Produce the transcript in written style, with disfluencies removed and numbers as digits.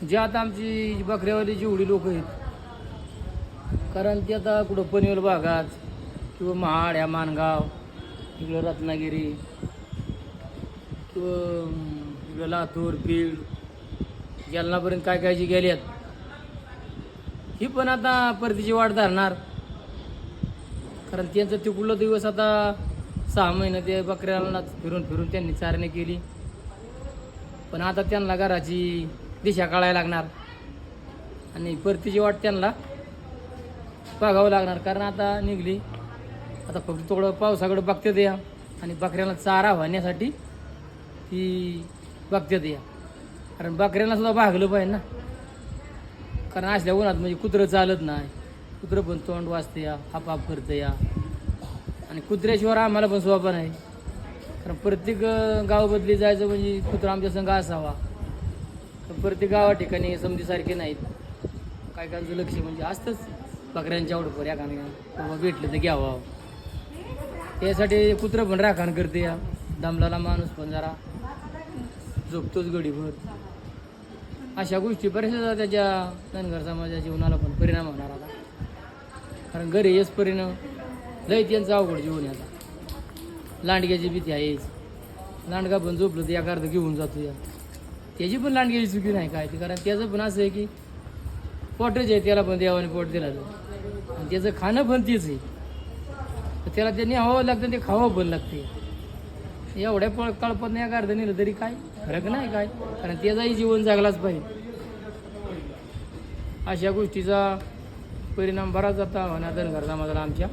जे आता आमची बकऱ्यावाली जेवढी लोक आहेत, कारण ती आता कुठं पनवेल भागात किंवा महाड ह्या माणगाव इकडं रत्नागिरी किंवा इकडं लातूर बीड जालनापर्यंत काय काय जी गेल्यात, ही पण आता परतीची वाट धरणार. कारण त्यांचं तिकडलं दिवस आता 6 महिने ते बकऱ्याला फिरून फिरून त्यांनी चारणी केली. पण आता त्यांना घराची दिशा काढायला लागणार आणि परतीची वाट त्यांना बघावं लागणार. कारण आता निघली, आता फक्त थोडं पावसाकडं बघतात या आणि बकऱ्याला चारा होण्यासाठी ती बघतात या. कारण बकऱ्यांना सुद्धा भागलं पाहिजे ना. कारण असल्या उन्हात म्हणजे कुत्रं चालत नाही, कुत्रं पण तोंड वाजते या, हाप करतं या. आणि कुत्र्याशिवाय आम्हाला पण सोपा नाही. कारण प्रत्येक गाव बदली जायचं म्हणजे कुत्रा आमच्या संघ असावा. तर प्रत्येक गावा ठिकाणी समजीसारखे नाहीत. काय काहींचं लक्ष म्हणजे असतंच बकऱ्यांच्या आवडपर या कामी बाबा भेटलं तर घ्यावं. यासाठी कुत्रं पण राखण करते या. दमलाला माणूस पण जरा झोपतोच गडीभर. अशा गोष्टी बऱ्याचशा त्याच्या धनगर समाजाच्या जीवनाला पण परिणाम होणार आता. कारण घरी येस परिणाम लय त्यांचं अवघड जीवन आहे आता. लांडग्याची भीती आहेच. लांडगा पण झोपलं तर एका अर्ध घेऊन जातो या. त्याची पण लांडग्याची चुकी नाही काय ती. कारण त्याचं पण असं आहे की पोटच आहे, त्याला पण देवाने पोट दिला तर आणि त्याचं खाणं पण तेच आहे. तर त्याला त्यांनी हवं लागतं, ते खावं पण लागते. एवढ्या कळपत नाही, एका अर्ध नेलं तरी काय फरक नाही काय. कारण त्याचाही जीवन जगलाच पाहिजे. अशा गोष्टीचा परिणाम बराच आता होणार धनगर समाजाला आमच्या.